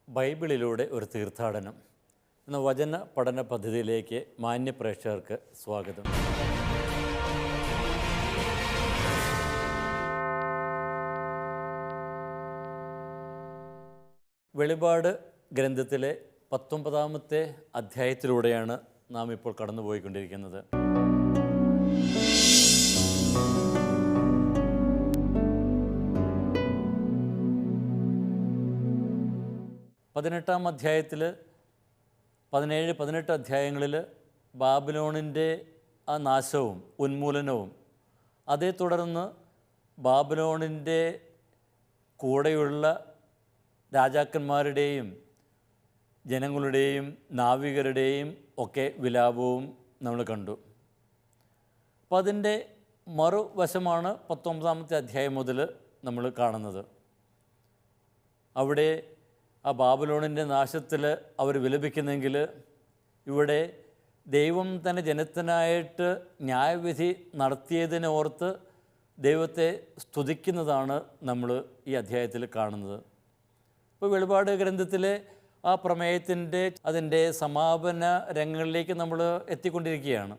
ബൈബിളിലൂടെ ഒരു തീർത്ഥാടനം എന്ന വചന പഠന പദ്ധതിയിലേക്ക് മാന്യ പ്രേക്ഷകർക്ക് സ്വാഗതം. വെളിപാട് ഗ്രന്ഥത്തിലെ 19-ാമത്തെ അധ്യായത്തിലൂടെയാണ് നാം ഇപ്പോൾ കടന്നുപോയിക്കൊണ്ടിരിക്കുന്നത്. പതിനെട്ടാം അധ്യായത്തിൽ 17-18 അധ്യായങ്ങളിൽ ബാബിലോണിൻ്റെ ആ നാശവും ഉന്മൂലനവും, അതേ തുടർന്ന് ബാബിലോണിൻ്റെ കൂടെയുള്ള രാജാക്കന്മാരുടെയും ജനങ്ങളുടെയും നാവികരുടെയും ഒക്കെ വിലാപവും നമ്മൾ കണ്ടു. അപ്പോൾ അതിൻ്റെ മറുവശമാണ് 19-ാമത്തെ അധ്യായം മുതൽ നമ്മൾ കാണുന്നത്. അവിടെ ആ ബാബിലോണിൻ്റെ നാശത്തിൽ അവർ വിലപിക്കുന്നെങ്കിൽ ഇവിടെ ദൈവം തന്നെ ജനത്തിനായിട്ട് ന്യായവിധി നടത്തിയതിനെ ഓർത്ത് ദൈവത്തെ സ്തുതിക്കുന്നതാണ് നമ്മൾ ഈ അധ്യായത്തിൽ കാണുന്നത്. ഇപ്പോൾ വെളിപാട് ഗ്രന്ഥത്തിലെ ആ പ്രമേയത്തിൻ്റെ അതിൻ്റെ സമാപന രംഗങ്ങളിലേക്ക് നമ്മൾ എത്തിക്കൊണ്ടിരിക്കുകയാണ്.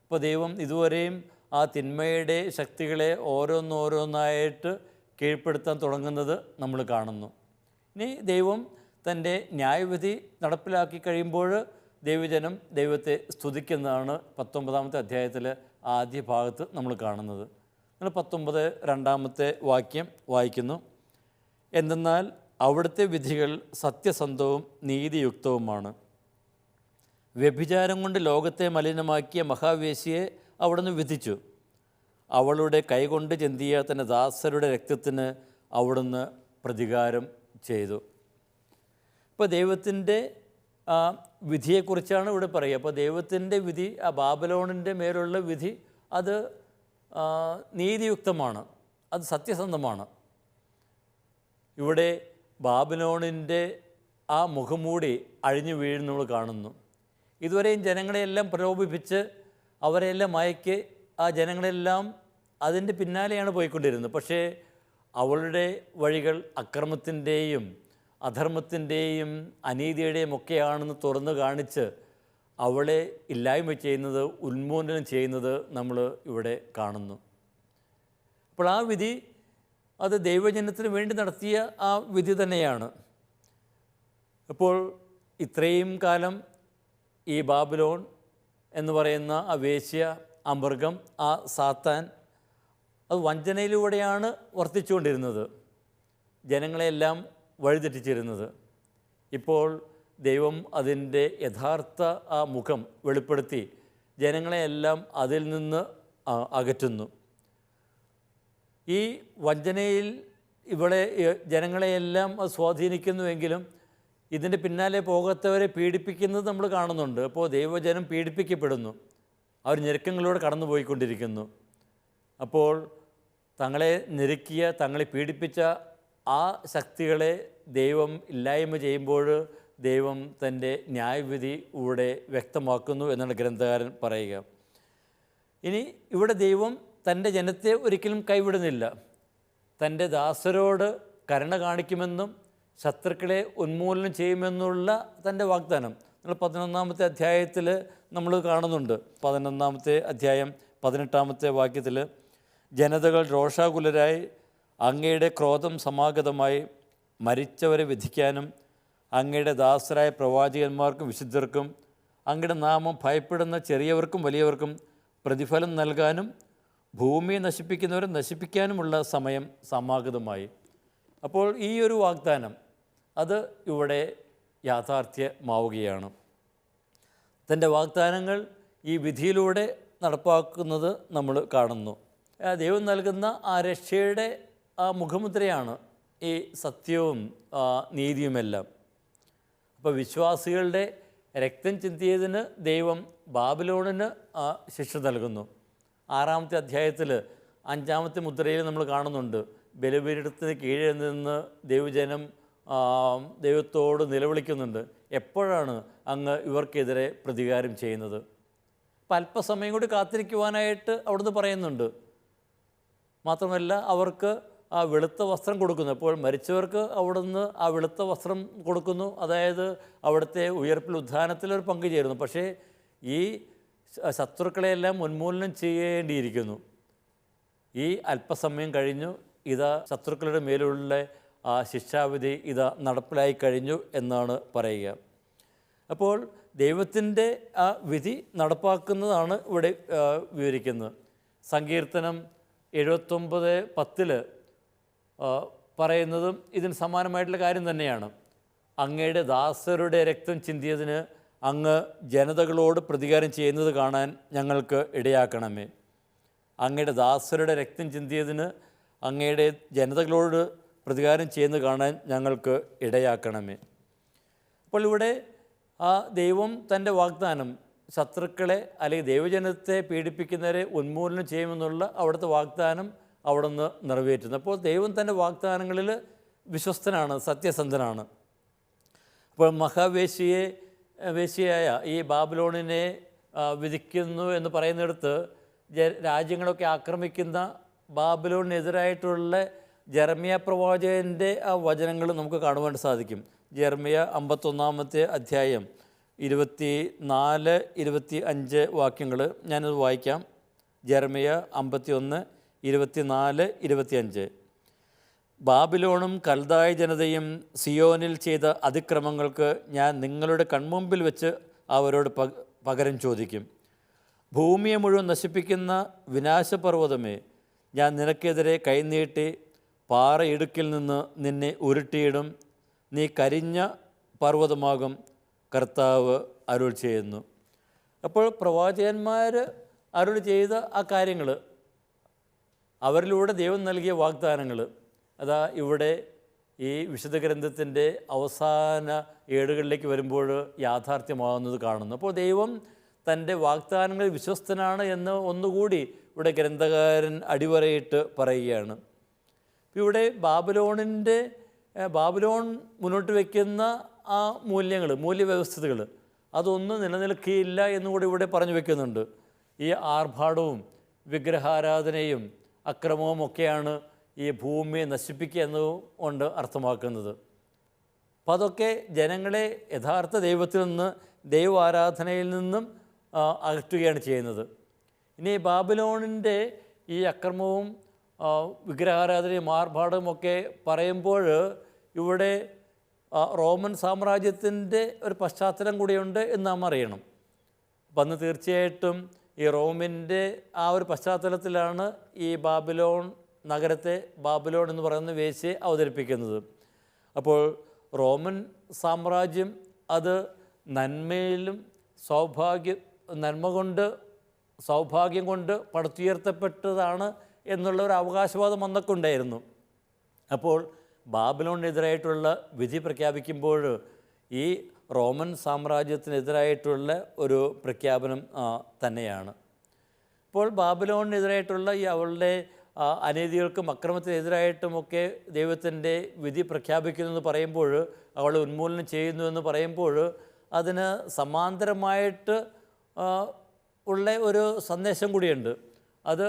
അപ്പോൾ ദൈവം ഇതുവരെയും ആ തിന്മയുടെ ശക്തികളെ ഓരോന്നോരോന്നായിട്ട് കീഴ്പ്പെടുത്താൻ തുടങ്ങുന്നത് നമ്മൾ കാണുന്നു. ഇനി ദൈവം തൻ്റെ ന്യായവിധി നടപ്പിലാക്കി കഴിയുമ്പോൾ ദൈവജനം ദൈവത്തെ സ്തുതിക്കുന്നതാണ് 19-ാമത്തെ അധ്യായത്തിൽ ആദ്യ ഭാഗത്ത് നമ്മൾ കാണുന്നത്. നമ്മൾ 19-2 വാക്യം വായിക്കുന്നു. എന്തെന്നാൽ അവിടുത്തെ വിധികൾ സത്യസന്ധവും നീതിയുക്തവുമാണ്. വ്യഭിചാരം കൊണ്ട് ലോകത്തെ മലിനമാക്കിയ മഹാവേശിയെ അവിടുന്ന് വിധിച്ചു. അവളുടെ കൈകൊണ്ട് ചെന്തിയ തൻ്റെ ദാസരുടെ രക്തത്തിന് അവിടുന്ന് പ്രതികാരം ചെയ്തു. ഇപ്പോൾ ദൈവത്തിൻ്റെ വിധിയെക്കുറിച്ചാണ് ഇവിടെ പറയുക. അപ്പോൾ ദൈവത്തിൻ്റെ വിധി, ആ ബാബിലോണിൻ്റെ മേലുള്ള വിധി, അത് നീതിയുക്തമാണ്, അത് സത്യസന്ധമാണ്. ഇവിടെ ബാബിലോണിൻ്റെ ആ മുഖംമൂടി അഴിഞ്ഞു വീഴുന്ന നമ്മൾ കാണുന്നു. ഇതുവരെയും ജനങ്ങളെയെല്ലാം പ്രലോഭിപ്പിച്ച് അവരെല്ലാം മയക്കി ആ ജനങ്ങളെല്ലാം അതിൻ്റെ പിന്നാലെയാണ് പോയിക്കൊണ്ടിരുന്നത്. പക്ഷേ അവളുടെ വഴികൾ അക്രമത്തിൻ്റെയും അധർമ്മത്തിൻ്റെയും അനീതിയുടെയും ഒക്കെയാണെന്ന് തുറന്നു കാണിച്ച് അവളെ ഇല്ലായ്മ ചെയ്യുന്നത്, ഉന്മൂലനം ചെയ്യുന്നത് നമ്മൾ ഇവിടെ കാണുന്നു. അപ്പോൾ ആ വിധി അത് ദൈവജനത്തിന് വേണ്ടി നടത്തിയ ആ വിധി തന്നെയാണ്. അപ്പോൾ ഇത്രയും കാലം ഈ ബാബിലോൺ എന്ന് പറയുന്ന ആ വേശ്യ, ആ മൃഗം, ആ സാത്താൻ, അത് വഞ്ചനയിലൂടെയാണ് വർത്തിച്ചുകൊണ്ടിരുന്നത്, ജനങ്ങളെല്ലാം വഴിതെറ്റിച്ചിരുന്നത്. ഇപ്പോൾ ദൈവം അതിൻ്റെ യഥാർത്ഥ ആ മുഖം വെളിപ്പെടുത്തി ജനങ്ങളെയെല്ലാം അതിൽ നിന്ന് അകറ്റുന്നു. ഈ വഞ്ചനയിൽ ഇവിടെ ജനങ്ങളെയെല്ലാം സ്വാധീനിക്കുന്നുവെങ്കിലും ഇതിൻ്റെ പിന്നാലെ പോകാത്തവരെ പീഡിപ്പിക്കുന്നത് നമ്മൾ കാണുന്നുണ്ട്. അപ്പോൾ ദൈവജനം പീഡിപ്പിക്കപ്പെടുന്നു, അവർ ഞെരുക്കങ്ങളിലൂടെ കടന്നു പോയിക്കൊണ്ടിരിക്കുന്നു. അപ്പോൾ തങ്ങളെ ഞെരുക്കിയ, തങ്ങളെ പീഡിപ്പിച്ച ആ ശക്തികളെ ദൈവം ഇല്ലായ്മ ചെയ്യുമ്പോൾ ദൈവം തൻ്റെ ന്യായവിധി ഇവിടെ വ്യക്തമാക്കുന്നു എന്നാണ് ഗ്രന്ഥകാരൻ പറയുക. ഇനി ഇവിടെ ദൈവം തൻ്റെ ജനത്തെ ഒരിക്കലും കൈവിടുന്നില്ല. തൻ്റെ ദാസരോട് കരുണ കാണിക്കുമെന്നും ശത്രുക്കളെ ഉന്മൂലനം ചെയ്യുമെന്നുള്ള തൻ്റെ വാഗ്ദാനം നമ്മൾ 11-ാമത്തെ അധ്യായത്തിൽ നമ്മൾ കാണുന്നുണ്ട്. 11-ാമത്തെ അധ്യായം 18 വാക്യത്തിൽ, ജനതകൾ രോഷാകുലരായി അങ്ങയുടെ ക്രോധം സമാഗതമായി മരിച്ചവരെ വിധിക്കാനും അങ്ങയുടെ ദാസരായ പ്രവാചകന്മാർക്കും വിശുദ്ധർക്കും അങ്ങയുടെ നാമം ഭയപ്പെടുന്ന ചെറിയവർക്കും വലിയവർക്കും പ്രതിഫലം നൽകാനും ഭൂമിയെ നശിപ്പിക്കുന്നവരെ നശിപ്പിക്കാനുമുള്ള സമയം സമാഗതമായി. അപ്പോൾ ഈ ഒരു വാഗ്ദാനം അത് ഇവിടെ യാഥാർത്ഥ്യമാവുകയാണ്. തൻ്റെ വാഗ്ദാനങ്ങൾ ഈ വിധിയിലൂടെ നടപ്പാക്കുന്നത് നമ്മൾ കാണുന്നു. ദൈവം നൽകുന്ന ആ രക്ഷയുടെ ആ മുഖമുദ്രയാണ് ഈ സത്യവും നീതിയുമെല്ലാം. അപ്പോൾ വിശ്വാസികളുടെ രക്തം ചിന്തിയതിന് ദൈവം ബാബിലോണിന് ശിക്ഷ നൽകുന്നു. 6-ാമത്തെ അധ്യായത്തിൽ 5-ാമത്തെ മുദ്രയിൽ നമ്മൾ കാണുന്നുണ്ട്, ബലിപീഠത്തിന് കീഴിൽ നിന്ന് ദൈവജനം ദൈവത്തോട് നിലവിളിക്കുന്നുണ്ട്, എപ്പോഴാണ് അങ്ങ് ഇവർക്കെതിരെ പ്രതികാരം ചെയ്യുന്നത്? അപ്പം അല്പസമയം കൂടി കാത്തിരിക്കുവാനായിട്ട് അവിടുന്ന് പറയുന്നുണ്ട്. മാത്രമല്ല അവർക്ക് ആ വെളുത്ത വസ്ത്രം കൊടുക്കുന്നു. അപ്പോൾ മരിച്ചവർക്ക് അവിടുന്ന് ആ വെളുത്ത വസ്ത്രം കൊടുക്കുന്നു, അതായത് അവിടുത്തെ ഉയർപ്പിൽ ഉത്ഥാനത്തിലൊരു പങ്കുചേരുന്നു. പക്ഷേ ഈ ശത്രുക്കളെയെല്ലാം ഉന്മൂലനം ചെയ്യേണ്ടിയിരിക്കുന്നു. ഈ അല്പസമയം കഴിഞ്ഞു, ഇതാ ശത്രുക്കളുടെ മേലുള്ള ആ ശിക്ഷാവിധി ഇതാ നടപ്പിലായി കഴിഞ്ഞു എന്നാണ് പറയുക. അപ്പോൾ ദൈവത്തിൻ്റെ ആ വിധി നടപ്പാക്കുന്നതാണ് ഇവിടെ വിവരിക്കുന്നത്. സങ്കീർത്തനം 79:10 പറയുന്നതും ഇതിന് സമാനമായിട്ടുള്ള കാര്യം തന്നെയാണ്. അങ്ങയുടെ ദാസരുടെ രക്തം ചിന്തിയതിന് അങ്ങ് ജനതകളോട് പ്രതികാരം ചെയ്യുന്നത് കാണാൻ ഞങ്ങൾക്ക് ഇടയാക്കണമേ. അങ്ങയുടെ ദാസരുടെ രക്തം ചിന്തിയതിന് അങ്ങയുടെ ജനതകളോട് പ്രതികാരം ചെയ്യുന്നത് കാണാൻ ഞങ്ങൾക്ക് ഇടയാക്കണമേ. അപ്പോൾ ഇവിടെ ആ ദൈവം തൻ്റെ വാഗ്ദാനം, ശത്രുക്കളെ അല്ലെങ്കിൽ ദൈവജനത്തെ പീഡിപ്പിക്കുന്നവരെ ഉന്മൂലനം ചെയ്യുമെന്നുള്ള അവിടുത്തെ വാഗ്ദാനം അവിടുന്ന് നിറവേറ്റുന്നു. അപ്പോൾ ദൈവം തൻ്റെ വാഗ്ദാനങ്ങളിൽ വിശ്വസ്തനാണ്, സത്യസന്ധനാണ്. അപ്പോൾ വേശ്യയായ ഈ ബാബിലോണിനെ വിധിക്കുന്നു എന്ന് പറയുന്നിടത്ത് രാജ്യങ്ങളൊക്കെ ആക്രമിക്കുന്ന ബാബിലോണിനെതിരായിട്ടുള്ള ജെറമ്യ പ്രവാചകൻ്റെ ആ വചനങ്ങൾ നമുക്ക് കാണുവാൻ സാധിക്കും. ജെറമ്യ 51 അധ്യായം 24, 25 വാക്യങ്ങൾ ഞാനത് വായിക്കാം. ജെറമ്യ 51, 24, 25. ബാബിലോണും കൽദായ ജനതയും സിയോനിൽ ചെയ്ത അതിക്രമങ്ങൾക്ക് ഞാൻ നിങ്ങളുടെ കൺമുമ്പിൽ വെച്ച് അവരോട് പകരം ചോദിക്കും. ഭൂമിയെ മുഴുവൻ നശിപ്പിക്കുന്ന വിനാശപർവ്വതമേ, ഞാൻ നിനക്കെതിരെ കൈനീട്ടി പാറയിടുക്കിൽ നിന്ന് നിന്നെ ഉരുട്ടിയിടും. നീ കരിഞ്ഞ പർവ്വതമാകും, കർത്താവ് അരുൾ ചെയ്യുന്നു. അപ്പോൾ പ്രവാചകന്മാർ അരുൾ ചെയ്ത ആ കാര്യങ്ങൾ, അവരിലൂടെ ദൈവം നൽകിയ വാഗ്ദാനങ്ങൾ അതാ ഇവിടെ ഈ വിശുദ്ധ ഗ്രന്ഥത്തിൻ്റെ അവസാന ഏടുകളിലേക്ക് വരുമ്പോൾ യാഥാർത്ഥ്യമാകുന്നത് കാണുന്നു. അപ്പോൾ ദൈവം തൻ്റെ വാഗ്ദാനങ്ങളിൽ വിശ്വസ്തനാണ് എന്ന് ഒന്നുകൂടി ഇവിടെ ഗ്രന്ഥകാരൻ അടിവരയിട്ട് പറയുകയാണ്. ഇവിടെ ബാബിലോൺ മുന്നോട്ട് വയ്ക്കുന്ന ആ മൂല്യവ്യവസ്ഥകൾ അതൊന്നും നിലനിൽക്കുകയില്ല എന്നുകൂടി ഇവിടെ പറഞ്ഞു വയ്ക്കുന്നുണ്ട്. ഈ ആർഭാടവും വിഗ്രഹാരാധനയും അക്രമവും ഒക്കെയാണ് ഈ ഭൂമിയെ നശിപ്പിക്കുക എന്നുകൊണ്ട് അർത്ഥമാക്കുന്നത്. അപ്പോൾ അതൊക്കെ ജനങ്ങളെ യഥാർത്ഥ ദൈവത്തിൽ നിന്ന്, ദൈവാരാധനയിൽ നിന്നും അകറ്റുകയാണ് ചെയ്യുന്നത്. ഇനി ബാബിലോണിൻ്റെ ഈ അക്രമവും വിഗ്രഹാരാധനയും ആർഭാടവും ഒക്കെ പറയുമ്പോൾ ഇവിടെ റോമൻ സാമ്രാജ്യത്തിൻ്റെ ഒരു പശ്ചാത്തലം കൂടിയുണ്ട് എന്ന് നാം അറിയണം. അപ്പം അന്ന് തീർച്ചയായിട്ടും ഈ റോമിൻ്റെ ആ ഒരു പശ്ചാത്തലത്തിലാണ് ഈ നഗരത്തെ ബാബിലോൺ എന്ന് പറയുന്ന വേശ്യയെ അവതരിപ്പിക്കുന്നത്. അപ്പോൾ റോമൻ സാമ്രാജ്യം അത് സൗഭാഗ്യം കൊണ്ട് പടുത്തുയർത്തപ്പെട്ടതാണ് എന്നുള്ള ഒരു അവകാശവാദം അന്നൊക്കെ ഉണ്ടായിരുന്നു. അപ്പോൾ ബാബിലോണിനെതിരായിട്ടുള്ള വിധി പ്രഖ്യാപിക്കുമ്പോൾ ഈ റോമൻ സാമ്രാജ്യത്തിനെതിരായിട്ടുള്ള ഒരു പ്രഖ്യാപനം തന്നെയാണ്. ഇപ്പോൾ ബാബിലോണിനെതിരായിട്ടുള്ള ഈ അവളുടെ അനീതികൾക്കും അക്രമത്തിനെതിരായിട്ടുമൊക്കെ ദൈവത്തിൻ്റെ വിധി പ്രഖ്യാപിക്കുന്നു പറയുമ്പോൾ, അവളെ ഉന്മൂലനം ചെയ്യുന്നു എന്ന് പറയുമ്പോൾ അതിന് സമാന്തരമായിട്ട് ഉള്ള ഒരു സന്ദേശം കൂടിയുണ്ട്. അത്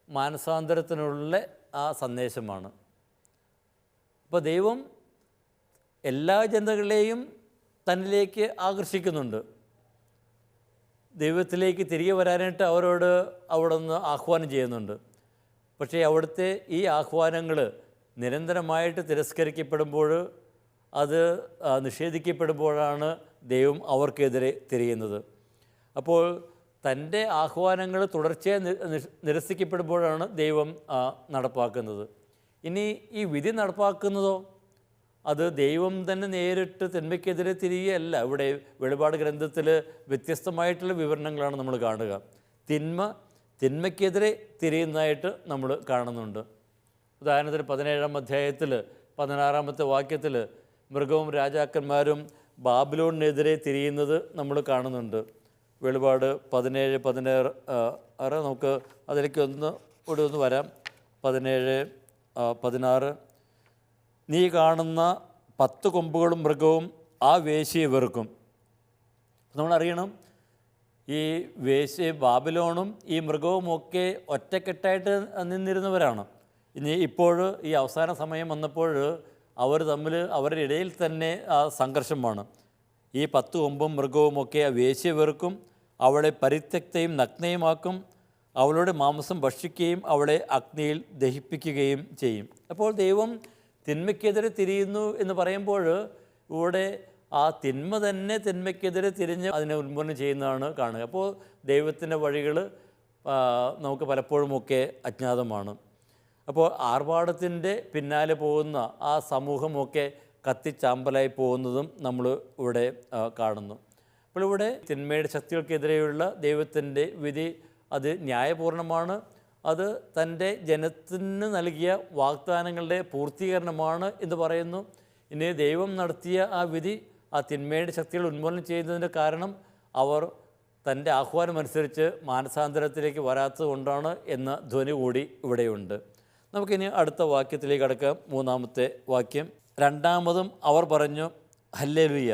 മാനസാന്തരത്തിനുള്ള ആ സന്ദേശമാണ്. അപ്പോൾ ദൈവം എല്ലാ ജനതകളെയും തന്നിലേക്ക് ആകർഷിക്കുന്നുണ്ട്. ദൈവത്തിലേക്ക് തിരികെ വരാനായിട്ട് അവരോട് അവിടുന്ന് ആഹ്വാനം ചെയ്യുന്നുണ്ട്. പക്ഷേ അവിടുത്തെ ഈ ആഹ്വാനങ്ങൾ നിരന്തരമായിട്ട് തിരസ്കരിക്കപ്പെടുമ്പോൾ, അത് നിഷേധിക്കപ്പെടുമ്പോഴാണ് ദൈവം അവർക്കെതിരെ തിരിയുന്നത്. അപ്പോൾ തൻ്റെ ആഹ്വാനങ്ങൾ തുടർച്ചയായി നിരസിക്കപ്പെടുമ്പോഴാണ് ദൈവം നടപ്പാക്കുന്നത്. ഇനി ഈ വിധി നടപ്പാക്കുന്നതോ അത് ദൈവം തന്നെ നേരിട്ട് തിന്മയ്ക്കെതിരെ തിരികെയല്ല. ഇവിടെ വെളിപാട് ഗ്രന്ഥത്തിൽ വ്യത്യസ്തമായിട്ടുള്ള വിവരണങ്ങളാണ് നമ്മൾ കാണുക. തിന്മയ്ക്കെതിരെ തിരിയുന്നതായിട്ട് നമ്മൾ കാണുന്നുണ്ട്. ഉദാഹരണത്തിന് 17-ാം അധ്യായത്തിൽ 16-ാമത്തെ വാക്യത്തിൽ മൃഗവും രാജാക്കന്മാരും ബാബിലോണിനെതിരെ തിരിയുന്നത് നമ്മൾ കാണുന്നുണ്ട്. വെളിപാട് 17-16 നമുക്ക് അതിലേക്ക് ഒന്ന് വരാം. 17-16 നീ കാണുന്ന 10 കൊമ്പുകളും മൃഗവും ആ വേശ്യയെ വെറുക്കും. നമ്മളറിയണം, ഈ ബാബിലോണും ഈ മൃഗവുമൊക്കെ ഒറ്റക്കെട്ടായിട്ട് നിന്നിരുന്നവരാണ്. ഇനി ഇപ്പോൾ ഈ അവസാന സമയം വന്നപ്പോൾ അവർ തമ്മിൽ അവരുടെ ഇടയിൽ തന്നെ ആ സംഘർഷമാണ്. ഈ 10 കൊമ്പും മൃഗവുമൊക്കെ ആ വേശ്യ വെറുക്കും, അവളെ പരിത്യക്തയും നഗ്നയുമാക്കും, അവളുടെ മാംസം ഭക്ഷിക്കുകയും അവളെ അഗ്നിയിൽ ദഹിപ്പിക്കുകയും ചെയ്യും. അപ്പോൾ ദൈവം തിന്മയ്ക്കെതിരെ തിരിയുന്നു എന്ന് പറയുമ്പോൾ ഇവിടെ ആ തിന്മ തന്നെ തിന്മയ്ക്കെതിരെ തിരിഞ്ഞ് അതിനെ ഉന്മൂലനം ചെയ്യുന്നതാണ് കാണുക. അപ്പോൾ ദൈവത്തിൻ്റെ വഴികൾ നമുക്ക് പലപ്പോഴുമൊക്കെ അജ്ഞാതമാണ്. അപ്പോൾ ആർഭാടത്തിൻ്റെ പിന്നാലെ പോകുന്ന ആ സമൂഹമൊക്കെ കത്തിച്ചാമ്പലായി പോകുന്നതും നമ്മൾ ഇവിടെ കാണുന്നു. അപ്പോൾ ഇവിടെ തിന്മയുടെ ശക്തികൾക്കെതിരെയുള്ള ദൈവത്തിൻ്റെ വിധി അത് ന്യായപൂർണ്ണമാണ്. അത് തൻ്റെ ജനത്തിന് നൽകിയ വാഗ്ദാനങ്ങളുടെ പൂർത്തീകരണമാണ് എന്ന് പറയുന്നു. ഇനി ദൈവം നടത്തിയ ആ വിധി ആ തിന്മയുടെ ശക്തികൾ ഉന്മൂലനം ചെയ്യുന്നതിൻ്റെ കാരണം അവർ തൻ്റെ ആഹ്വാനമനുസരിച്ച് മാനസാന്തരത്തിലേക്ക് വരാത്തത് കൊണ്ടാണ് എന്ന ധ്വനി കൂടി ഇവിടെയുണ്ട്. നമുക്കിനി അടുത്ത വാക്യത്തിലേക്ക് കടക്കാം. 3-ാമത്തെ വാക്യം. രണ്ടാമതും അവർ പറഞ്ഞു, ഹല്ലേലൂയ,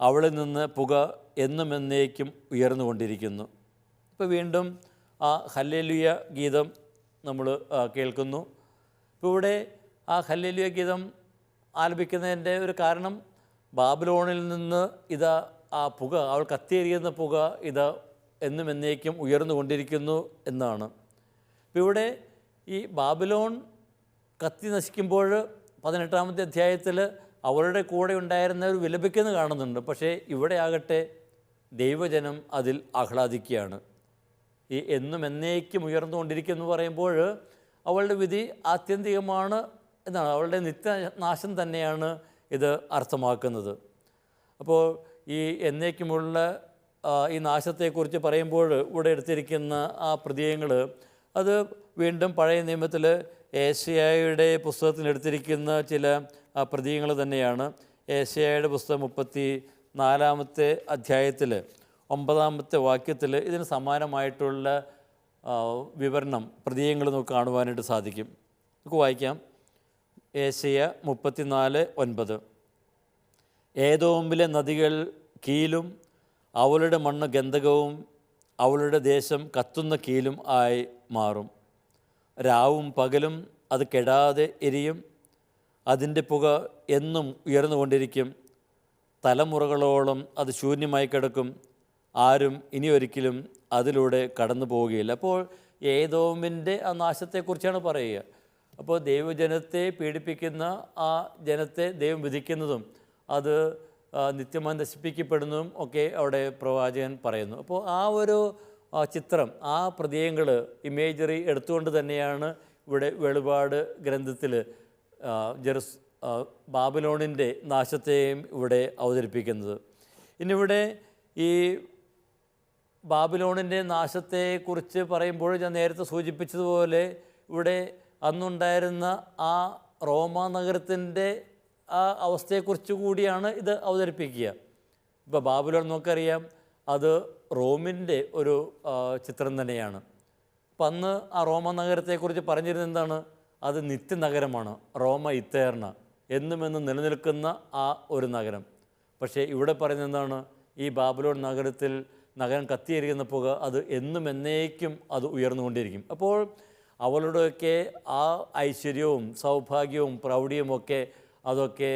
അവളിൽ നിന്ന് പുക എന്നും എന്നേക്കും ഉയർന്നുകൊണ്ടിരിക്കുന്നു. ഇപ്പോൾ വീണ്ടും ആ ഹല്ലേലൂയ ഗീതം നമ്മൾ കേൾക്കുന്നു. ഇപ്പോൾ ഇവിടെ ആ ഹല്ലേലൂയ ഗീതം ആലപിക്കുന്നതിൻ്റെ ഒരു കാരണം ബാബിലോണിൽ നിന്ന് ഇതാ ആ പുക, അവൾ കത്തിയെരിയുന്ന പുക ഇതാ എന്നും എന്നേക്കും ഉയർന്നുകൊണ്ടിരിക്കുന്നു എന്നാണ്. ഇപ്പോൾ ഇവിടെ ഈ ബാബിലോൺ കത്തി നശിക്കുമ്പോൾ 18-ാമത്തെ അധ്യായത്തിൽ അവരുടെ കൂടെ ഉണ്ടായിരുന്നവർ വിലപിക്കുന്നു കാണുന്നുണ്ട്. പക്ഷേ ഇവിടെ ആകട്ടെ ദൈവജനം അതിൽ ആഹ്ലാദിക്കുകയാണ്. ഈ എന്നും എന്നേക്കും ഉയർന്നുകൊണ്ടിരിക്കുമെന്ന് പറയുമ്പോൾ അവളുടെ വിധി ആത്യന്തികമാണ് എന്നാണ്, അവളുടെ നിത്യനാശം തന്നെയാണ് ഇത് അർത്ഥമാക്കുന്നത്. അപ്പോൾ ഈ എന്നേക്കുമുള്ള ഈ നാശത്തെക്കുറിച്ച് പറയുമ്പോൾ ഇവിടെ എടുത്തിരിക്കുന്ന ആ പ്രതീകങ്ങൾ അത് വീണ്ടും പഴയ നിയമത്തിൽ ഏശയ്യായുടെ പുസ്തകത്തിൽ എടുത്തിരിക്കുന്ന ചില പ്രതീകങ്ങൾ തന്നെയാണ്. ഏശയ്യായുടെ പുസ്തകം 34-ാമത്തെ അധ്യായത്തിൽ 9-ാമത്തെ വാക്യത്തിൽ ഇതിന് സമാനമായിട്ടുള്ള വിവരണം പ്രതീകങ്ങൾ നമുക്ക് കാണുവാനായിട്ട് സാധിക്കും. നമുക്ക് വായിക്കാം. ഏശയ്യ 34:9. ഏദോമിലെ നദികൾ കീലും അവളുടെ മണ്ണ് ഗന്ധകവും അവളുടെ ദേശം കത്തുന്ന കീലും ആയി മാറും. രാവും പകലും അത് കെടാതെ എരിയും, അതിൻ്റെ പുക എന്നും ഉയർന്നുകൊണ്ടിരിക്കും. തലമുറകളോളം അത് ശൂന്യമായി കിടക്കും, ആരും ഇനിയൊരിക്കലും അതിലൂടെ കടന്നു പോവുകയില്ല. അപ്പോൾ ഏദോമിൻ്റെ ആ നാശത്തെക്കുറിച്ചാണ് പറയുക. അപ്പോൾ ദൈവജനത്തെ പീഡിപ്പിക്കുന്ന ആ ജനത്തെ ദൈവം വിധിക്കുന്നതും അത് നിത്യമായി നശിപ്പിക്കപ്പെടുന്നതും ഒക്കെ അവിടെ പ്രവാചകൻ പറയുന്നു. അപ്പോൾ ആ ഒരു ചിത്രം, ആ പ്രതീകങ്ങൾ, ഇമേജറി എടുത്തുകൊണ്ട് തന്നെയാണ് ഇവിടെ വെളിപാട് ഗ്രന്ഥത്തിൽ ബാബിലോണിൻ്റെ നാശത്തെയും ഇവിടെ അവതരിപ്പിക്കുന്നത്. ഇന്നിവിടെ ഈ ബാബിലോണിൻ്റെ നാശത്തെക്കുറിച്ച് പറയുമ്പോൾ ഞാൻ നേരത്തെ സൂചിപ്പിച്ചതുപോലെ ഇവിടെ അന്നുണ്ടായിരുന്ന ആ റോമാ നഗരത്തിൻ്റെ ആ അവസ്ഥയെക്കുറിച്ച് കൂടിയാണ് ഇത് അവതരിപ്പിക്കുക. ഇപ്പോൾ ബാബിലോൺ നമുക്കറിയാം, അത് റോമിൻ്റെ ഒരു ചിത്രം തന്നെയാണ്. അപ്പം അന്ന് ആ റോമ നഗരത്തെക്കുറിച്ച് പറഞ്ഞിരുന്നത് എന്താണ്? അത് നിത്യനഗരമാണ്, റോമ ഇത്തേർണ, എന്നുമെന്നും നിലനിൽക്കുന്ന ആ ഒരു നഗരം. പക്ഷേ ഇവിടെ പറയുന്നത് എന്താണ്? ഈ ബാബിലോൺ നഗരം കത്തിയെരിയുന്ന പുക അത് എന്നും എന്നേക്കും അത് ഉയർന്നുകൊണ്ടിരിക്കും. അപ്പോൾ അവളുടെയൊക്കെ ആ ഐശ്വര്യവും സൗഭാഗ്യവും പ്രൗഢിയുമൊക്കെ അതൊക്കെ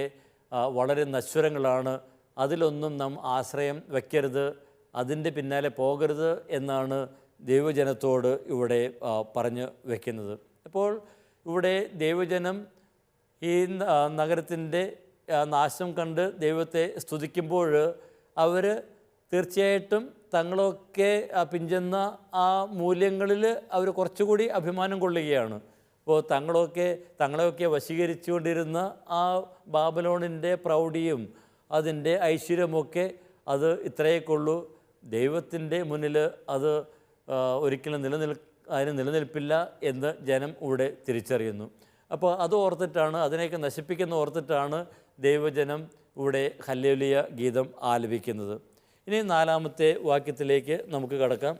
വളരെ നശ്വരങ്ങളാണ്. അതിലൊന്നും നാം ആശ്രയം വയ്ക്കരുത്, അതിൻ്റെ പിന്നാലെ പോകരുത് എന്നാണ് ദൈവജനത്തോട് ഇവിടെ പറഞ്ഞു വയ്ക്കുന്നത്. അപ്പോൾ ഇവിടെ ദൈവജനം ഈ നഗരത്തിൻ്റെ നാശം കണ്ട് ദൈവത്തെ സ്തുതിക്കുമ്പോൾ അവർ തീർച്ചയായിട്ടും തങ്ങളൊക്കെ പിഞ്ചെന്ന ആ മൂല്യങ്ങളിൽ അവർ കുറച്ചുകൂടി അഭിമാനം കൊള്ളുകയാണ്. അപ്പോൾ തങ്ങളെയൊക്കെ വശീകരിച്ചുകൊണ്ടിരുന്ന ആ ബാബിലോണിൻ്റെ പ്രൗഢിയും അതിൻ്റെ ഐശ്വര്യമൊക്കെ അത് ഇത്രയേക്കുള്ളൂ. ദൈവത്തിൻ്റെ മുന്നിൽ അത് ഒരിക്കലും അതിന് നിലനിൽപ്പില്ല എന്ന് ജനം ഇവിടെ തിരിച്ചറിയുന്നു. അപ്പോൾ അത് ഓർത്തിട്ടാണ്, അതിനെയൊക്കെ നശിപ്പിക്കുന്ന ഓർത്തിട്ടാണ് ദൈവജനം ഇവിടെ ഹല്ലേലൂയ ഗീതം ആലപിക്കുന്നത്. ഇനി 4-ാമത്തെ വാക്യത്തിലേക്ക് നമുക്ക് കടക്കാം.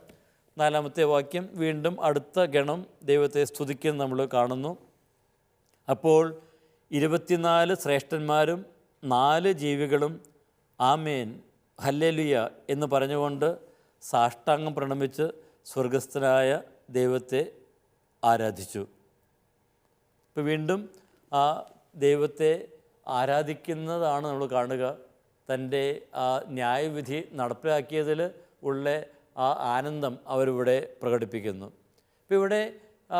4-ാമത്തെ വാക്യം വീണ്ടും അടുത്ത ഗണം ദൈവത്തെ സ്തുതിക്കുന്നത് നമ്മൾ കാണുന്നു. അപ്പോൾ 24 ശ്രേഷ്ഠന്മാരും 4 ജീവികളും ആമേൻ ഹല്ലേലൂയ എന്ന് പറഞ്ഞുകൊണ്ട് സാഷ്ടാംഗം പ്രണമിച്ച് സ്വർഗസ്ഥനായ ദൈവത്തെ ആരാധിച്ചു. ഇപ്പോൾ വീണ്ടും ആ ദൈവത്തെ ആരാധിക്കുന്നതാണ് നമ്മൾ കാണുക. തൻ്റെ ആ ന്യായവിധി നടപ്പിലാക്കിയതിൽ ഉള്ള ആ ആനന്ദം അവരിവിടെ പ്രകടിപ്പിക്കുന്നു. ഇപ്പോൾ ഇവിടെ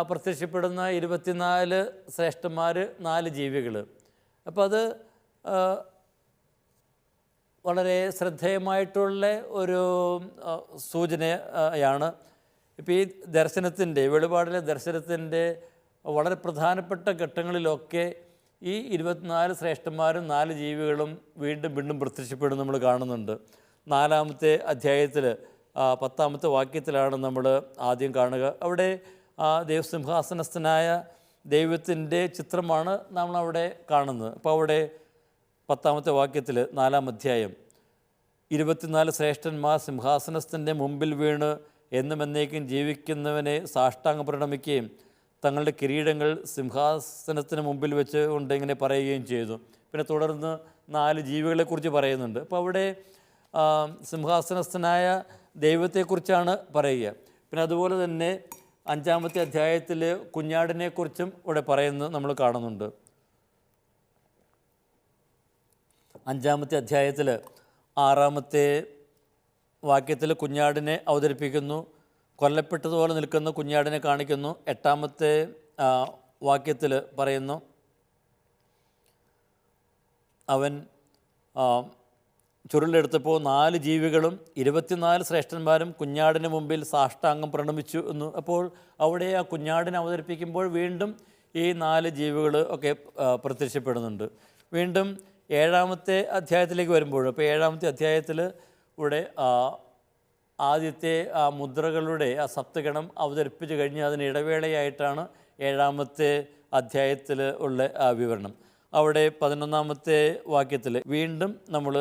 പ്രത്യക്ഷപ്പെടുന്ന 24 ശ്രേഷ്ഠന്മാർ, 4 ജീവികൾ. അപ്പോൾ അത് വളരെ ശ്രദ്ധേയമായിട്ടുള്ള ഒരു സൂചനയാണ്. ഇപ്പോൾ ഈ ദർശനത്തിൻ്റെ, വെളിപാടിലെ ദർശനത്തിൻ്റെ വളരെ പ്രധാനപ്പെട്ട ഘട്ടങ്ങളിലൊക്കെ ഈ 24 ശ്രേഷ്ഠന്മാരും 4 ജീവികളും വീണ്ടും വീണ്ടും പ്രത്യക്ഷപ്പെടും നമ്മൾ കാണുന്നുണ്ട്. 4-ാമത്തെ അധ്യായത്തിൽ 10-ാമത്തെ വാക്യത്തിലാണ് നമ്മൾ ആദ്യം കാണുക. അവിടെ ദൈവസിംഹാസനസ്ഥനായ ദൈവത്തിൻ്റെ ചിത്രമാണ് നമ്മളവിടെ കാണുന്നത്. അപ്പോൾ അവിടെ 10-ാമത്തെ വാക്യത്തിൽ 4-ാം അധ്യായം, 24 ശ്രേഷ്ഠന്മാർ സിംഹാസനസ്ഥൻ്റെ മുമ്പിൽ വീണ് എന്നും എന്നേക്കും ജീവിക്കുന്നവനെ സാഷ്ടാംഗം പ്രണമിക്കുകയും തങ്ങളുടെ കിരീടങ്ങൾ സിംഹാസനത്തിന് മുമ്പിൽ വെച്ച് കൊണ്ട് ഇങ്ങനെ പറയുകയും ചെയ്തു. പിന്നെ തുടർന്ന് 4 ജീവികളെക്കുറിച്ച് പറയുന്നുണ്ട്. അപ്പോൾ അവിടെ സിംഹാസനസ്ഥനായ ദൈവത്തെക്കുറിച്ചാണ് പറയുക. പിന്നെ അതുപോലെ തന്നെ 5-ാമത്തെ അധ്യായത്തിൽ കുഞ്ഞാടിനെക്കുറിച്ചും ഇവിടെ പറയുന്നത് നമ്മൾ കാണുന്നുണ്ട്. 5-ാമത്തെ അധ്യായത്തിൽ 6-ാമത്തെ വാക്യത്തിൽ കുഞ്ഞാടിനെ അവതരിപ്പിക്കുന്നു. കൊല്ലപ്പെട്ടതുപോലെ നിൽക്കുന്ന കുഞ്ഞാടിനെ കാണിക്കുന്നു. 8-ാമത്തെ വാക്യത്തിൽ പറയുന്നു, അവൻ ചുരുളെടുത്തപ്പോൾ 4 ജീവികളും 24 ശ്രേഷ്ഠന്മാരും കുഞ്ഞാടിന് മുമ്പിൽ സാഷ്ടാംഗം പ്രണമിച്ചു എന്ന്. അപ്പോൾ അവിടെ ആ കുഞ്ഞാടിനെ അവതരിപ്പിക്കുമ്പോൾ വീണ്ടും ഈ 4 ജീവികൾ ഒക്കെ പ്രത്യക്ഷപ്പെടുന്നുണ്ട്. വീണ്ടും 7-ാമത്തെ അധ്യായത്തിലേക്ക് വരുമ്പോൾ, ഇപ്പോൾ 7-ാമത്തെ അധ്യായത്തിൽ ഇവിടെ ആദ്യത്തെ ആ മുദ്രകളുടെ ആ സപ്തഗണം അവതരിപ്പിച്ച് കഴിഞ്ഞ് അതിന് ഇടവേളയായിട്ടാണ് 7-ാമത്തെ അധ്യായത്തിൽ ഉള്ള ആ വിവരണം. അവിടെ 11-ാമത്തെ വാക്യത്തിൽ വീണ്ടും നമ്മൾ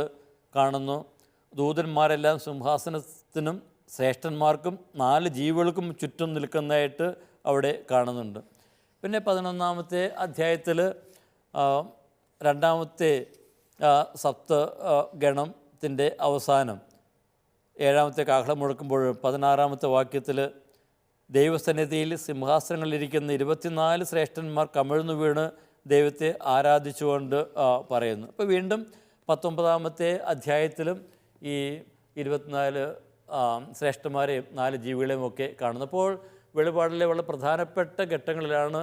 കാണുന്നു, ദൂതന്മാരെല്ലാം സിംഹാസനത്തിനും ശ്രേഷ്ഠന്മാർക്കും 4 ജീവികൾക്കും ചുറ്റും നിൽക്കുന്നതായിട്ട് അവിടെ കാണുന്നുണ്ട്. പിന്നെ 11-ാമത്തെ അധ്യായത്തിൽ 2-ാമത്തെ സപ്തഗണത്തിൻ്റെ അവസാനം 7-ാമത്തെ കാഹളം മുഴക്കുമ്പോൾ 16-ാമത്തെ വാക്യത്തിൽ ദൈവസന്നിധിയിൽ സിംഹാസനങ്ങളിലിരിക്കുന്ന 24 ശ്രേഷ്ഠന്മാർ കമിഴ്ന്നു വീണ് ദൈവത്തെ ആരാധിച്ചുകൊണ്ട് പറയുന്നു. അപ്പോൾ വീണ്ടും 19-ാമത്തെ അധ്യായത്തിലും ഈ 24 ശ്രേഷ്ഠന്മാരെയും 4 ജീവികളെയും ഒക്കെ കാണുന്നു. അപ്പോൾ വെളിപാടിലെ വളരെ പ്രധാനപ്പെട്ട ഘട്ടങ്ങളിലാണ്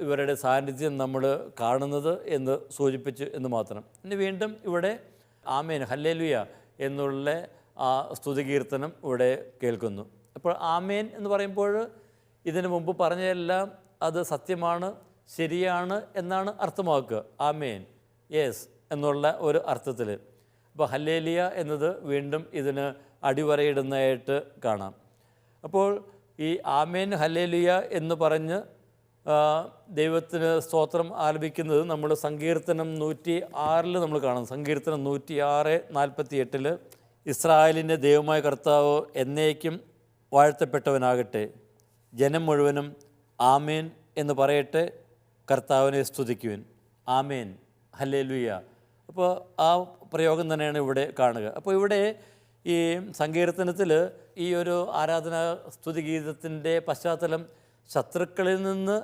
ഇവരുടെ സാന്നിധ്യം നമ്മൾ കാണുന്നത് എന്ന് സൂചിപ്പിച്ചു എന്ന് മാത്രം. ഇനി വീണ്ടും ഇവിടെ ആമേൻ ഹല്ലേലൂയ എന്നുള്ള ആ സ്തുതികീർത്തനം ഇവിടെ കേൾക്കുന്നു. അപ്പോൾ ആമേൻ എന്ന് പറയുമ്പോൾ ഇതിനു മുമ്പ് പറഞ്ഞതെല്ലാം അത് സത്യമാണ്, ശരിയാണ് എന്നാണ് അർത്ഥമാക്കുക. ആമേൻ, യെസ് എന്നുള്ള ഒരു അർത്ഥത്തിൽ. അപ്പോൾ ഹല്ലേലൂയ എന്നത് വീണ്ടും ഇതിന് അടിവരയിടുന്നതായിട്ട് കാണാം. അപ്പോൾ ഈ ആമേൻ ഹല്ലേലൂയ എന്ന് പറഞ്ഞ് ദൈവത്തിന് സ്തോത്രം ആലപിക്കുന്നത് നമ്മൾ സങ്കീർത്തനം 106 നമ്മൾ കാണും. സങ്കീർത്തനം 106:48 ഇസ്രായേലിൻ്റെ ദൈവമായ കർത്താവ് എന്നേക്കും വാഴ്ത്തപ്പെട്ടവനാകട്ടെ, ജനം മുഴുവനും ആമേൻ എന്ന് പറയട്ടെ, കർത്താവിനെ സ്തുതിക്കുവിൻ. Amen hallelujah. അപ്പോൾ ആ പ്രയോഗം തന്നെയാണ് ഇവിടെ കാണുക. അപ്പോൾ ഇവിടെ ഈ സങ്കീർത്തനത്തിൽ ഈ ഒരു ആരാധനാ സ്തുതിഗീതത്തിൻ്റെ പശ്ചാത്തലം ശത്രുക്കളിൽ നിന്ന്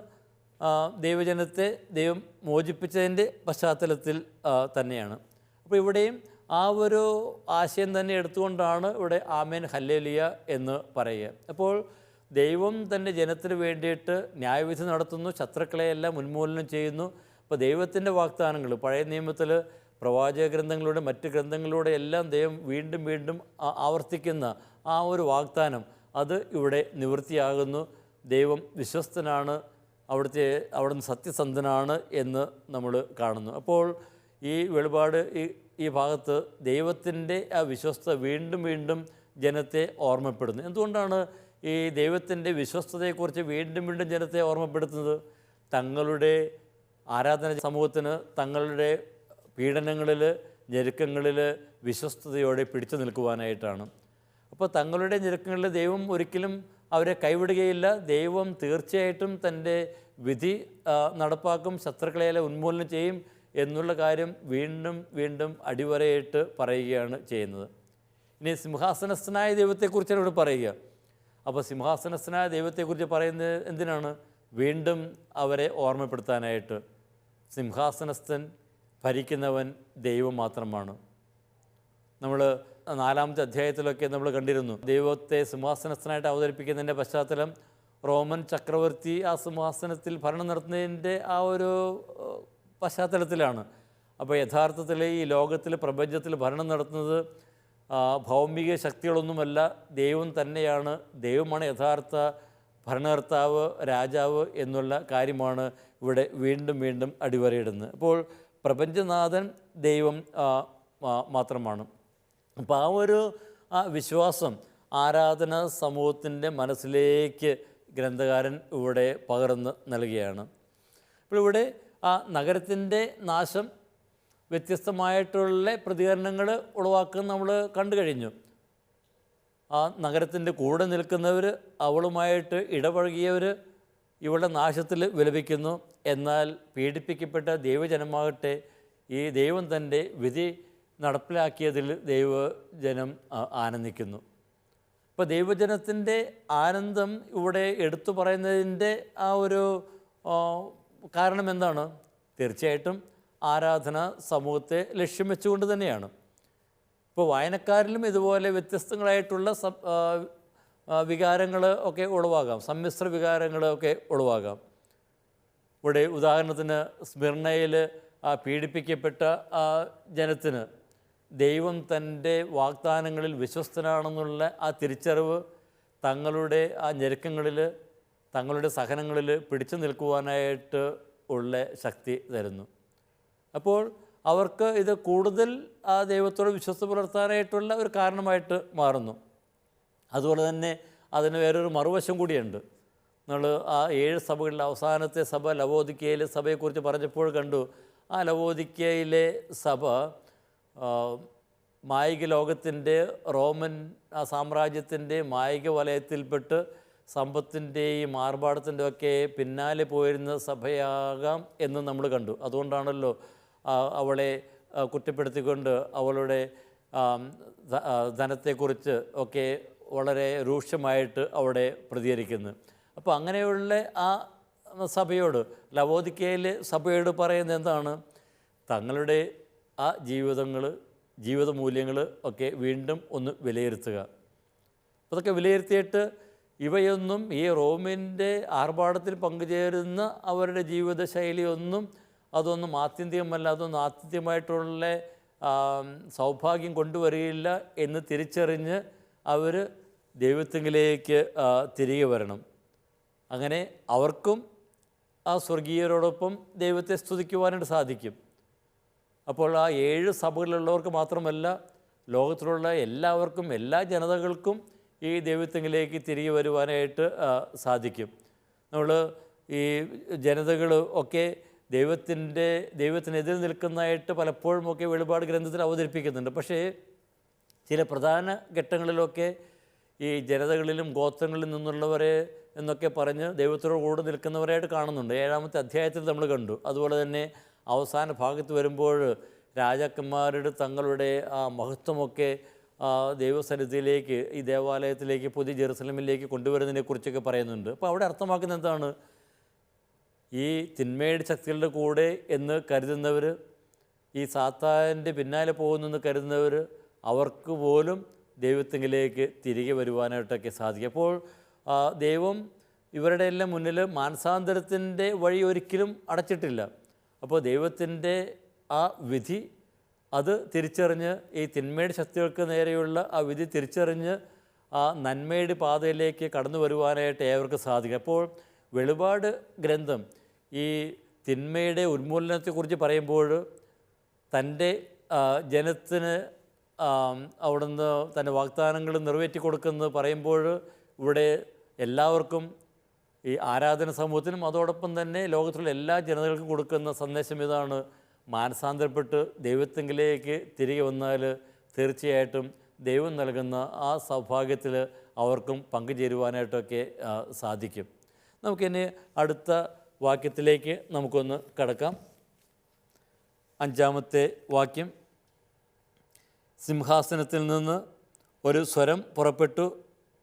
ദൈവജനത്തെ ദൈവം മോചിപ്പിച്ചതിൻ്റെ പശ്ചാത്തലത്തിൽ തന്നെയാണ്. അപ്പോൾ ഇവിടെയും ആ ഒരു ആശയം തന്നെ എടുത്തുകൊണ്ടാണ് ഇവിടെ ആമേൻ ഹല്ലേലൂയ എന്ന് പറയുക. അപ്പോൾ ദൈവം തൻ്റെ ജനത്തിന് വേണ്ടിയിട്ട് ന്യായവിധി നടത്തുന്നു, ശത്രുക്കളെയെല്ലാം ഉന്മൂലനം ചെയ്യുന്നു. അപ്പോൾ ദൈവത്തിൻ്റെ വാഗ്ദാനങ്ങൾ പഴയ നിയമത്തിൽ പ്രവാചക ഗ്രന്ഥങ്ങളുടെ മറ്റ് ഗ്രന്ഥങ്ങളിലൂടെ എല്ലാം ദൈവം വീണ്ടും വീണ്ടും ആവർത്തിക്കുന്ന ആ ഒരു വാഗ്ദാനം അത് ഇവിടെ നിവൃത്തിയാകുന്നു. ദൈവം വിശ്വസ്തനാണ്, അവിടുന്ന് സത്യസന്ധനാണ് എന്ന് നമ്മൾ കാണുന്നു. അപ്പോൾ ഈ വെളിപാട് ഈ ഭാഗത്ത് ദൈവത്തിൻ്റെ ആ വിശ്വസ്തത വീണ്ടും വീണ്ടും ജനത്തെ ഓർമ്മപ്പെടുന്നു. എന്തുകൊണ്ടാണ് ഈ ദൈവത്തിൻ്റെ വിശ്വസ്തതയെക്കുറിച്ച് വീണ്ടും വീണ്ടും ജനത്തെ ഓർമ്മപ്പെടുത്തുന്നത്? തങ്ങളുടെ ആരാധന സമൂഹത്തിന് തങ്ങളുടെ പീഡനങ്ങളിൽ, ഞെരുക്കങ്ങളിൽ വിശ്വസ്തയോടെ പിടിച്ചു നിൽക്കുവാനായിട്ടാണ്. അപ്പോൾ തങ്ങളുടെ ഞെരുക്കങ്ങളിൽ ദൈവം ഒരിക്കലും അവരെ കൈവിടുകയില്ല. ദൈവം തീർച്ചയായിട്ടും തൻ്റെ വിധി നടപ്പാക്കും, ശത്രുക്കളെയെല്ലാം ഉന്മൂലനം ചെയ്യും എന്നുള്ള കാര്യം വീണ്ടും വീണ്ടും അടിവരയിട്ട് പറയുകയാണ് ചെയ്യുന്നത്. ഇനി സിംഹാസനസ്ഥനായ ദൈവത്തെക്കുറിച്ചാണ് ഇവിടെ പറയുക. അപ്പോൾ സിംഹാസനസ്ഥനായ ദൈവത്തെക്കുറിച്ച് പറയുന്നത് എന്തിനാണ്? വീണ്ടും അവരെ ഓർമ്മപ്പെടുത്താനായിട്ട് സിംഹാസനസ്ഥൻ ഭരിക്കുന്നവൻ ദൈവം മാത്രമാണ്. നമ്മൾ 4-ാമത്തെ അധ്യായത്തിലൊക്കെ നമ്മൾ കണ്ടിരുന്നു, ദൈവത്തെ സിംഹാസനസ്ഥനായിട്ട് അവതരിപ്പിക്കുന്നതിൻ്റെ പശ്ചാത്തലം റോമൻ ചക്രവർത്തി ആ സിംഹാസനത്തിൽ ഭരണം നടത്തുന്നതിൻ്റെ ആ ഒരു പശ്ചാത്തലത്തിലാണ്. അപ്പോൾ യഥാർത്ഥത്തിൽ ഈ ലോകത്തിൽ പ്രപഞ്ചത്തിൽ ഭരണം നടത്തുന്നത് ഭൗമിക ശക്തികളൊന്നുമല്ല, ദൈവം തന്നെയാണ്. ദൈവമാണ് യഥാർത്ഥ ഭരണകർത്താവ്, രാജാവ് എന്നുള്ള കാര്യമാണ് ഇവിടെ വീണ്ടും വീണ്ടും അടിവരയിടുന്നത്. അപ്പോൾ പ്രപഞ്ചനാഥൻ ദൈവം മാത്രമാണ്. അപ്പോൾ ആ ഒരു വിശ്വാസം ആരാധന സമൂഹത്തിൻ്റെ മനസ്സിലേക്ക് ഗ്രന്ഥകാരൻ ഇവിടെ പകർന്ന് നൽകുകയാണ്. അപ്പോൾ ഇവിടെ ആ നഗരത്തിൻ്റെ നാശം വ്യത്യസ്തമായിട്ടുള്ള പ്രതികരണങ്ങൾ ഉളവാക്കുന്ന നമ്മൾ കണ്ടു കഴിഞ്ഞു. ആ നഗരത്തിൻ്റെ കൂടെ നിൽക്കുന്നവർ, അവളുമായിട്ട് ഇടപഴകിയവർ ഇവളുടെ നാശത്തിൽ വിലപിക്കുന്നു. എന്നാൽ പീഡിപ്പിക്കപ്പെട്ട ദൈവജനമാകട്ടെ ഈ ദൈവം തൻ്റെ വിധി നടപ്പിലാക്കിയതിൽ ദൈവജനം ആനന്ദിക്കുന്നു. ഇപ്പോൾ ദൈവജനത്തിൻ്റെ ആനന്ദം ഇവിടെ എടുത്തു പറയുന്നതിൻ്റെ ആ ഒരു കാരണം എന്താണ്? തീർച്ചയായിട്ടും ആരാധന സമൂഹത്തെ ലക്ഷ്യം വെച്ചുകൊണ്ട് തന്നെയാണ്. ഇപ്പോൾ വായനക്കാരിലും ഇതുപോലെ വ്യത്യസ്തങ്ങളായിട്ടുള്ള വികാരങ്ങൾ ഒക്കെ ഉളവാകാം, സമ്മിശ്ര വികാരങ്ങൾ ഒക്കെ ഉളവാകാം. ഇവിടെ ഉദാഹരണത്തിന് സ്മിർണയിൽ പീഡിപ്പിക്കപ്പെട്ട ജനത്തിന് ദൈവം തൻ്റെ വാഗ്ദാനങ്ങളിൽ വിശ്വസ്തനാണെന്നുള്ള ആ തിരിച്ചറിവ് തങ്ങളുടെ ആ ഞെരുക്കങ്ങളിൽ, തങ്ങളുടെ സഹനങ്ങളിൽ പിടിച്ചു നിൽക്കുവാനായിട്ട് ഉള്ള ശക്തി തരുന്നു. അപ്പോൾ അവർക്ക് ഇത് കൂടുതൽ ആ ദൈവത്തോട് വിശ്വസ്ത പുലർത്താനായിട്ടുള്ള ഒരു കാരണമായിട്ട് മാറുന്നു. അതുപോലെ തന്നെ അതിന് വേറൊരു മറുവശം കൂടിയുണ്ട്. നമ്മൾ ആ 7 സഭകളിലെ അവസാനത്തെ സഭ ലവോദിക്കയിലെ സഭയെക്കുറിച്ച് പറഞ്ഞപ്പോൾ കണ്ടു, ആ ലവോദിക്കയിലെ സഭ മായിക ലോകത്തിൻ്റെ, റോമൻ സാമ്രാജ്യത്തിൻ്റെ മായിക വലയത്തിൽപ്പെട്ട് സമ്പത്തിൻ്റെയും ആർഭാടത്തിൻ്റെ ഒക്കെ പിന്നാലെ പോയിരുന്ന സഭയാകാം എന്ന് നമ്മൾ കണ്ടു. അതുകൊണ്ടാണല്ലോ അവളെ കുറ്റപ്പെടുത്തിക്കൊണ്ട് അവളുടെ ധനത്തെക്കുറിച്ച് ഒക്കെ വളരെ രൂക്ഷമായിട്ട് അവിടെ പ്രതികരിക്കുന്നു. അപ്പോൾ അങ്ങനെയുള്ള ആ സഭയോട്, ലവോദിക്കയിലെ സഭയോട് പറയുന്നത് എന്താണ്? തങ്ങളുടെ ആ ജീവിത മൂല്യങ്ങൾ ഒക്കെ വീണ്ടും ഒന്ന് വിലയിരുത്തുക. അതൊക്കെ വിലയിരുത്തിയിട്ട് ഇവയൊന്നും ഈ റോമിൻ്റെ ആർഭാടത്തിൽ പങ്കുചേരുന്ന അവരുടെ ജീവിതശൈലിയൊന്നും അതൊന്നും ആത്യന്തികമല്ല, അതൊന്നും ആത്യന്തികമായിട്ടുള്ള സൗഭാഗ്യം കൊണ്ടുവരികയില്ല എന്ന് തിരിച്ചറിഞ്ഞ് അവർ ദൈവത്തിലേക്ക് തിരികെ വരണം. അങ്ങനെ അവർക്കും ആ സ്വർഗീയരോടൊപ്പം ദൈവത്തെ സ്തുതിക്കുവാനായിട്ട് സാധിക്കും. അപ്പോൾ ആ 7 സഭകളിലുള്ളവർക്ക് മാത്രമല്ല, ലോകത്തിലുള്ള എല്ലാവർക്കും, എല്ലാ ജനതകൾക്കും ഈ ദൈവത്തിലേക്ക് തിരികെ വരുവാനായിട്ട് സാധിക്കും. നമ്മൾ ഈ ജനതകൾ ഒക്കെ ദൈവത്തിനെതിരെ നിൽക്കുന്നതായിട്ട് പലപ്പോഴും ഒക്കെ വെളിപാട് ഗ്രന്ഥത്തിൽ അവതരിപ്പിക്കുന്നുണ്ട്. പക്ഷേ ചില പ്രധാന ഘട്ടങ്ങളിലൊക്കെ ഈ ജനതകളിലും ഗോത്രങ്ങളിൽ നിന്നുള്ളവരെ എന്നൊക്കെ പറഞ്ഞ് ദൈവത്തോട് കൂടെ നിൽക്കുന്നവരായിട്ട് കാണുന്നുണ്ട്. 7-ാമത്തെ അധ്യായത്തിൽ നമ്മൾ കണ്ടു. അതുപോലെ തന്നെ അവസാന ഭാഗത്ത് വരുമ്പോൾ രാജാക്കന്മാരുടെ തങ്ങളുടെ ആ മഹത്വമൊക്കെ ദൈവസന്നിധിയിലേക്ക്, ഈ ദേവാലയത്തിലേക്ക്, പുതിയ ജെറുസലേമിലേക്ക് കൊണ്ടുവരുന്നതിനെക്കുറിച്ചൊക്കെ പറയുന്നുണ്ട്. അപ്പോൾ അവിടെ അർത്ഥമാക്കുന്നത് എന്താണ്? ഈ തിന്മയുടെ ശക്തികളുടെ കൂടെ എന്ന് കരുതുന്നവർ, ഈ സാത്താൻ്റെ പിന്നാലെ പോകുന്നെന്ന് കരുതുന്നവർ, അവർക്ക് പോലും ദൈവത്തിലേക്ക് തിരികെ വരുവാനായിട്ടൊക്കെ സാധിക്കും. അപ്പോൾ ദൈവം ഇവരുടെ എല്ലാം മുന്നിൽ മാനസാന്തരത്തിൻ്റെ വഴി ഒരിക്കലും അടച്ചിട്ടില്ല. അപ്പോൾ ദൈവത്തിൻ്റെ ആ വിധി അത് തിരിച്ചറിഞ്ഞ്, ഈ തിന്മയുടെ ശക്തികൾക്ക് നേരെയുള്ള ആ വിധി തിരിച്ചറിഞ്ഞ് ആ നന്മയുടെ പാതയിലേക്ക് കടന്നു വരുവാനായിട്ട് ഏവർക്ക് സാധിക്കും. അപ്പോൾ വെളിപാട് ഗ്രന്ഥം ഈ തിന്മയുടെ ഉന്മൂലനത്തെക്കുറിച്ച് പറയുമ്പോൾ തൻ്റെ ജനത്തിന് അവിടുന്ന് തൻ്റെ വാഗ്ദാനങ്ങൾ നിറവേറ്റി കൊടുക്കുന്നത് പറയുമ്പോൾ ഇവിടെ എല്ലാവർക്കും, ഈ ആരാധന സമൂഹത്തിനും അതോടൊപ്പം തന്നെ ലോകത്തിലുള്ള എല്ലാ ജനതകൾക്കും കൊടുക്കുന്ന സന്ദേശം ഇതാണ്: മാനസാന്തരപ്പെട്ട് ദൈവത്തിലേക്ക് തിരികെ വന്നാൽ തീർച്ചയായിട്ടും ദൈവം നൽകുന്ന ആ സൗഭാഗ്യത്തിൽ അവർക്കും പങ്കുചേരുവാനായിട്ടൊക്കെ സാധിക്കും. നമുക്കിനി അടുത്ത വാക്യത്തിലേക്ക് നമുക്കൊന്ന് കടക്കാം. 5-ാമത്തെ വാക്യം: സിംഹാസനത്തിൽ നിന്ന് ഒരു സ്വരം പുറപ്പെട്ടു,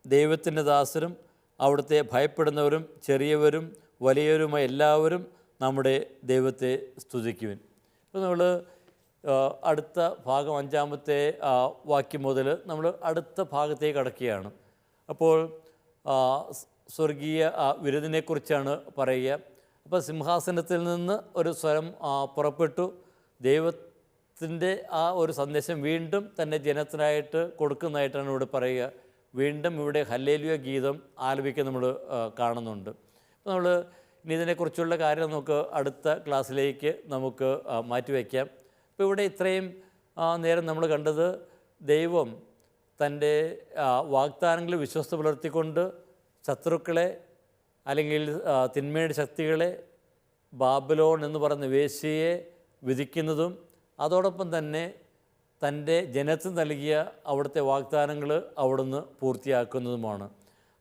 ദൈവത്തിൻ്റെ ദാസരും അവിടുത്തെ ഭയപ്പെടുന്നവരും ചെറിയവരും വലിയവരുമായ എല്ലാവരും നമ്മുടെ ദൈവത്തെ സ്തുതിക്കുവിൻ. ഇപ്പോൾ നമ്മൾ അടുത്ത ഭാഗം 5-ാമത്തെ വാക്യം മുതൽ നമ്മൾ അടുത്ത ഭാഗത്തേക്ക് കടക്കുകയാണ്. അപ്പോൾ സ്വർഗീയ വിരുദിനെക്കുറിച്ചാണ് പറയുക. അപ്പോൾ സിംഹാസനത്തിൽ നിന്ന് ഒരു സ്വരം പുറപ്പെട്ടു. ദൈവത്തിൻ്റെ ആ ഒരു സന്ദേശം വീണ്ടും തൻ്റെ ജനത്തിനായിട്ട് കൊടുക്കുന്നതായിട്ടാണ് ഇവിടെ പറയുക. വീണ്ടും ഇവിടെ ഹല്ലേലൂയ ഗീതം ആലപിക്കാൻ നമ്മൾ കാണുന്നുണ്ട്. അപ്പോൾ നമ്മൾ ഇനി ഇതിനെക്കുറിച്ചുള്ള കാര്യം നമുക്ക് അടുത്ത ക്ലാസ്സിലേക്ക് നമുക്ക് മാറ്റിവെക്കാം. ഇപ്പോൾ ഇവിടെ ഇത്രയും നേരം നമ്മൾ കണ്ടത് ദൈവം തൻ്റെ വാഗ്ദാനങ്ങളിൽ വിശ്വസ്ത പുലർത്തിക്കൊണ്ട് ശത്രുക്കളെ അല്ലെങ്കിൽ തിന്മയുടെ ശക്തികളെ ബാബിലോൺ എന്ന് പറയുന്ന വേശ്യയെ വിധിക്കുന്നതും അതോടൊപ്പം തന്നെ തൻ്റെ ജനത്തിന് നൽകിയ അവിടുത്തെ വാഗ്ദാനങ്ങൾ അവിടുന്ന് പൂർത്തിയാക്കുന്നതുമാണ്.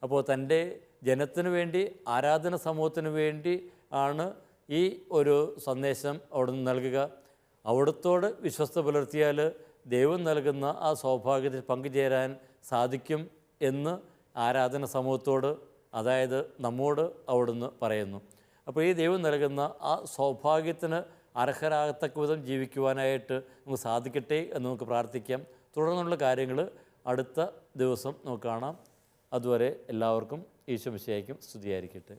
അപ്പോൾ തൻ്റെ ജനത്തിനു വേണ്ടി, ആരാധന സമൂഹത്തിന് വേണ്ടി ആണ് ഈ ഒരു സന്ദേശം അവിടുന്ന് നൽകുക. അവിടുത്തോട് വിശ്വസ്ത പുലർത്തിയാൽ ദൈവം നൽകുന്ന ആ സൗഭാഗ്യത്തിൽ പങ്കുചേരാൻ സാധിക്കും എന്ന് ആരാധന സമൂഹത്തോട്, അതായത് നമ്മോട് അവിടുന്ന് പറയുന്നു. അപ്പോൾ ഈ ദൈവം നൽകുന്ന ആ സൗഭാഗ്യത്തിന് അർഹരാകത്തക്ക വിധം ജീവിക്കുവാനായിട്ട് നമുക്ക് സാധിക്കട്ടെ എന്ന് നമുക്ക് പ്രാർത്ഥിക്കാം. തുടർന്നുള്ള കാര്യങ്ങൾ അടുത്ത ദിവസം നമുക്ക് കാണാം. അതുവരെ എല്ലാവർക്കും ഈശോ മിശിഹായ്ക്കും സ്തുതിയായിരിക്കട്ടെ.